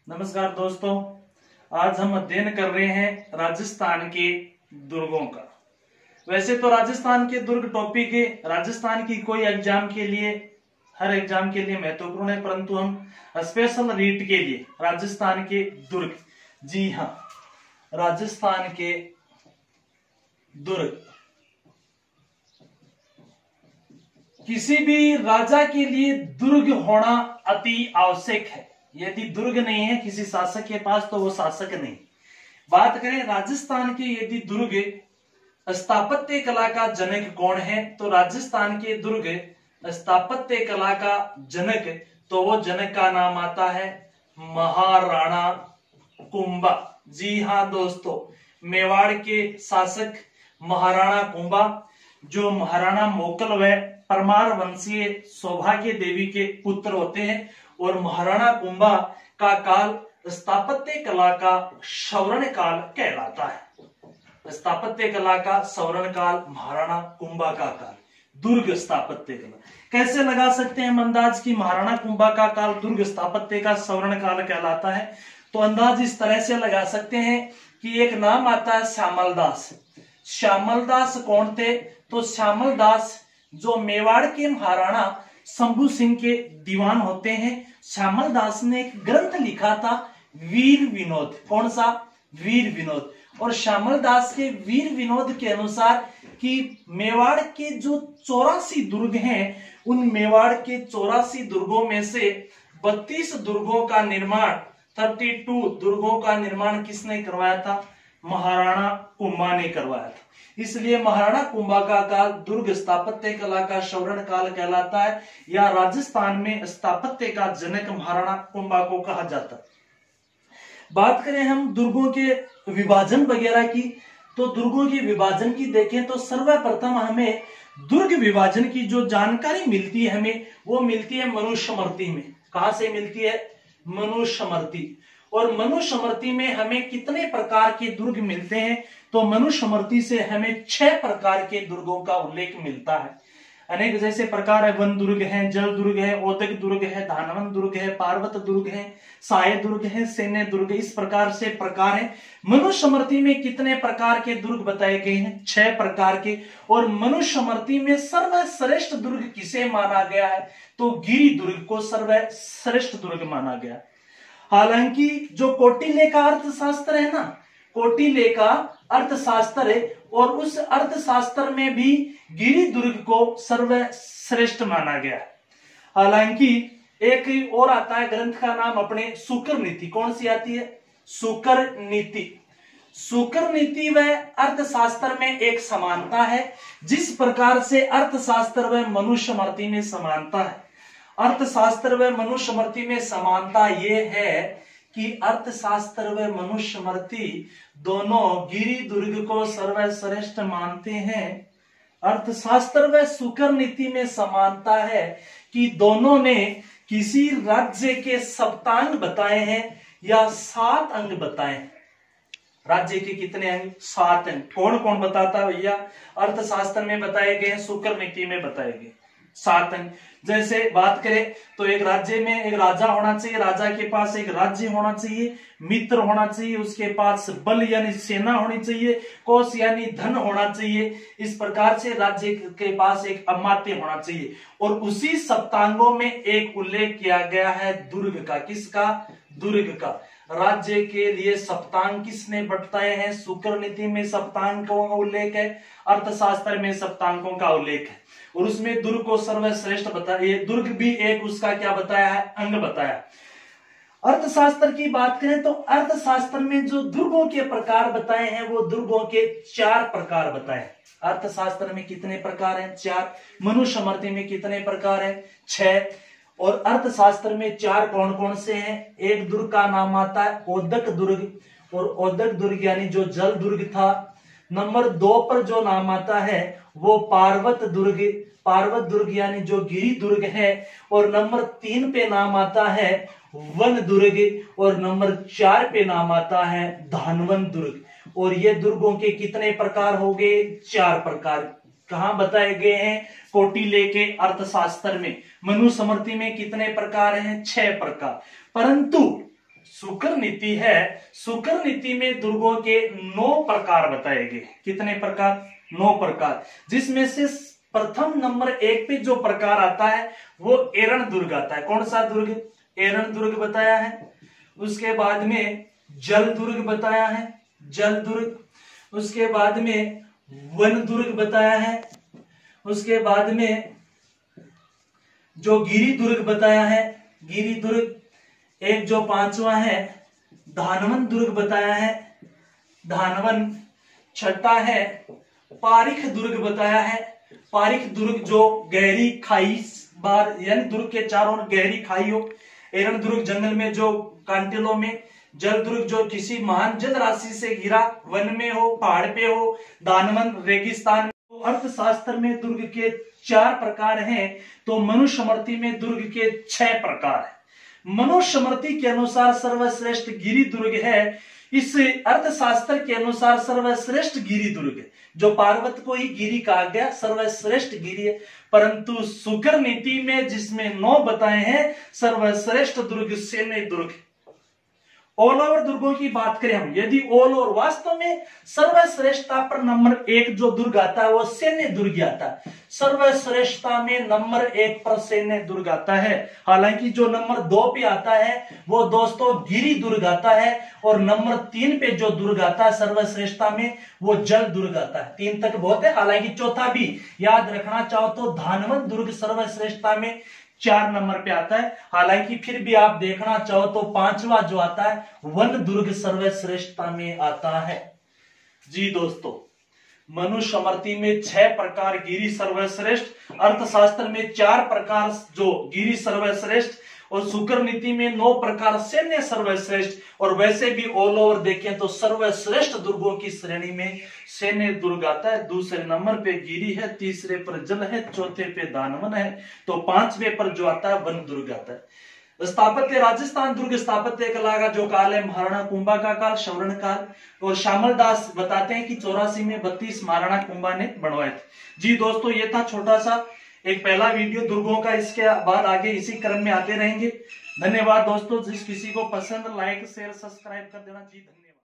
नमस्कार दोस्तों, आज हम अध्ययन कर रहे हैं राजस्थान के दुर्गों का। वैसे तो राजस्थान के दुर्ग टॉपिक है, राजस्थान की कोई एग्जाम के लिए हर एग्जाम के लिए महत्वपूर्ण है, परंतु हम स्पेशल रीट के लिए राजस्थान के दुर्ग, जी हाँ, राजस्थान के दुर्ग किसी भी राजा के लिए दुर्ग होना अति आवश्यक है। यदि दुर्ग नहीं है किसी शासक के पास तो वो शासक नहीं। बात करें राजस्थान के यदि दुर्ग स्थापत्य कला का जनक कौन है, तो राजस्थान के दुर्ग स्थापत्य कला का जनक, तो वो जनक का नाम आता है महाराणा कुंभा। जी हाँ दोस्तों, मेवाड़ के शासक महाराणा कुंभा, जो महाराणा मोकल व परमार वंशीय सौभाग्य देवी के पुत्र होते हैं, और महाराणा कुंभा का काल स्थापत्य कला का स्वर्ण काल कहलाता है। स्थापत्य कला का स्वर्ण काल महाराणा कुंभा का काल, दुर्ग स्थापत्य कला। कैसे लगा सकते हैं हम अंदाज की महाराणा कुंभा का काल दुर्ग स्थापत्य का स्वर्ण काल कहलाता है? तो अंदाज इस तरह से लगा सकते हैं कि एक नाम आता है श्यामल दास। श्यामल दास कौन थे? तो श्यामल दास जो मेवाड़ के महाराणा शंभू सिंह के दीवान होते हैं। श्यामल दास ने एक ग्रंथ लिखा था वीर विनोद। कौन सा? वीर विनोद। और श्यामल दास के वीर विनोद के अनुसार कि मेवाड़ के जो 84 दुर्ग हैं, उन मेवाड़ के 84 दुर्गों में से 32 दुर्गों का निर्माण, 32 दुर्गों का निर्माण किसने करवाया था? महाराणा कुंभा ने करवाया था। इसलिए महाराणा कुंभा का काल दुर्ग स्थापत्य कला का स्वर्ण काल कहलाता है, या राजस्थान में स्थापत्य का जनक महाराणा कुंभा को कहा जाता है। बात करें हम दुर्गों के विभाजन वगैरह की, तो दुर्गों के विभाजन की देखें तो सर्वप्रथम हमें दुर्ग विभाजन की जो जानकारी मिलती है हमें, वो मिलती है मनुस्मृति में। कहां से मिलती है? मनुस्मृति। और मनुस्मृति में हमें कितने प्रकार के दुर्ग मिलते हैं? तो मनुस्मृति से हमें 6 प्रकार के दुर्गों का उल्लेख मिलता है। अनेक जैसे प्रकार है, वन दुर्ग है, जल दुर्ग है, ओदक दुर्ग है, धानवन दुर्ग है, पार्वत दुर्ग है, साय दुर्ग है, सैन्य दुर्ग, इस प्रकार से प्रकार है। मनुस्मृति में कितने प्रकार के दुर्ग बताए गए हैं? 6 प्रकार के। और मनुस्मृति में सर्वश्रेष्ठ दुर्ग किसे माना गया है? तो गिरि दुर्ग को सर्वश्रेष्ठ दुर्ग माना गया। हालांकि जो कौटिल्य का अर्थशास्त्र है ना, कौटिल्य का अर्थशास्त्र है, और उस अर्थशास्त्र में भी गिरि दुर्ग को सर्वश्रेष्ठ माना गया। हालांकि एक और आता है ग्रंथ का नाम अपने शुक्र नीति। कौन सी आती है? शुक्र नीति। शुक्र नीति व अर्थशास्त्र में एक समानता है, जिस प्रकार से अर्थशास्त्र व मनुस्मृति में समानता है। अर्थशास्त्र व मनुस्मृति में समानता ये है कि अर्थशास्त्र व मनुस्मृति दोनों गिरि दुर्ग को सर्वश्रेष्ठ मानते हैं। अर्थशास्त्र व शुक्र नीति में समानता है कि दोनों ने किसी राज्य के सप्तांग बताए हैं या 7 अंग बताए हैं। राज्य के कितने अंग? 7 अंग। कौन कौन बताता है भैया? अर्थशास्त्र में बताए गए हैं, शुक्र नीति में बताए गए 7 अंग। जैसे बात करें तो एक राज्य में एक राजा होना चाहिए, राजा के पास एक राज्य होना चाहिए, मित्र होना चाहिए, उसके पास बल यानी सेना होनी चाहिए, कोष यानी धन होना चाहिए। इस प्रकार से राज्य के पास एक अमात्य होना चाहिए। और उसी सप्तांगों में एक उल्लेख किया गया है दुर्ग का। किसका? दुर्ग का। राज्य के लिए सप्तांग किसने बताए हैं? शुक्र नीति में सप्तांगों का उल्लेख है, अर्थशास्त्र में सप्तांगों का उल्लेख है, और उसमें दुर्ग को सर्वश्रेष्ठ बताया। दुर्ग भी एक उसका क्या बताया है? अंग बताया। अर्थशास्त्र की बात करें तो अर्थशास्त्र में जो दुर्गों के प्रकार बताए हैं, वो दुर्गों के 4 प्रकार बताए। अर्थशास्त्र में कितने प्रकार हैं? 4। मनुस्मृति में कितने प्रकार हैं? 6। और अर्थशास्त्र में 4 कौन कौन से हैं? एक दुर्ग का नाम आता है ओदक दुर्ग, और ओदक दुर्ग यानी जो जल दुर्ग था। नंबर 2 पर जो नाम आता है वो पार्वत दुर्ग, पार्वत दुर्ग यानी जो गिरि दुर्ग है। और नंबर 3 पे नाम आता है वन दुर्ग, और नंबर 4 पे नाम आता है धानवन दुर्ग। और ये दुर्गों के कितने प्रकार हो गए? 4 प्रकार। कहां बताए गए हैं? कौटिल्य के अर्थशास्त्र में। मनुस्मृति में कितने प्रकार हैं? 6 प्रकार। परंतु शुक्र नीति है, शुक्र नीति में दुर्गों के 9 प्रकार बताए गए। कितने प्रकार? 9 प्रकार, जिसमें से प्रथम नंबर 1 पे जो प्रकार आता है वो एरण दुर्ग आता है। कौन सा दुर्ग? एरण दुर्ग बताया है। उसके बाद में जल दुर्ग बताया है, जल दुर्ग। उसके बाद में वन दुर्ग बताया है। उसके बाद में जो गिरी दुर्ग बताया है, गिरी दुर्ग। एक जो 5वां है धानवन दुर्ग बताया है, धानवन। छठा है पारिख दुर्ग बताया है, पारिख दुर्ग जो गहरी खाई बार यानी दुर्ग के चारों ओर गहरी खाई हो। एरण दुर्ग जंगल में जो कांटिलों में। जल दुर्ग जो किसी महान जल राशि से घिरा वन में हो, पहाड़ पे हो। दानवन रेगिस्तान में हो। अर्थशास्त्र में दुर्ग के 4 प्रकार हैं, तो मनुस्मृति में दुर्ग के 6 प्रकार है। मनुस्मृति के अनुसार सर्वश्रेष्ठ गिरी दुर्ग है। इस अर्थशास्त्र के अनुसार सर्वश्रेष्ठ गिरी दुर्ग है, जो पर्वत को ही गिरी कहा गया, सर्वश्रेष्ठ गिरी है। परंतु शुक्र नीति में जिसमें 9 बताए हैं, सर्वश्रेष्ठ दुर्ग सैन्य दुर्ग। ऑल ओवर दुर्गों की बात करें हम, यदि ऑल ओवर वास्तव में सर्वश्रेष्ठता पर नंबर 1 जो दुर्ग आता है वो सैन्य दुर्ग आता है। सर्वश्रेष्ठता में नंबर 1 पर सैन्य दुर्ग आता है। हालांकि जो नंबर 2 पे आता है वो दोस्तों गिरी दुर्ग आता है, और नंबर 3 पे जो दुर्ग आता है सर्वश्रेष्ठता में वो जल दुर्ग आता है। 3 तक बहुत है। हालांकि चौथा भी याद रखना चाहो तो धानवन दुर्ग सर्वश्रेष्ठता में 4 नंबर पे आता है। हालांकि फिर भी आप देखना चाहो तो 5वां जो आता है वन दुर्ग सर्वश्रेष्ठता में आता है। जी दोस्तों, मनुस्मृति में 6 प्रकार गिरी सर्वश्रेष्ठ, अर्थशास्त्र में 4 प्रकार जो गिरी सर्वश्रेष्ठ, और शुक्र नीति में 9 प्रकार सैन्य सर्वश्रेष्ठ। और वैसे भी ऑल ओवर देखें तो सर्वश्रेष्ठ दुर्गों की श्रेणी में सैन्य दुर्ग आता है। दूसरे नंबर पे गिरी है, तीसरे पर जल है, चौथे पे दानवन है, तो 5वें पर जो आता है वन दुर्ग आता है। स्थापत्य राजस्थान दुर्ग स्थापत्य कला का जो काल है महाराणा कुंभा का काल, स्वर्ण काल। और श्यामल दास बताते हैं कि 84 में 32 महाराणा कुंभा ने बनवाए थे। जी दोस्तों, ये था छोटा सा एक पहला वीडियो दुर्गों का। इसके बाद आगे इसी क्रम में आते रहेंगे। धन्यवाद दोस्तों। जिस किसी को पसंद, लाइक शेयर सब्सक्राइब कर देना। जी धन्यवाद।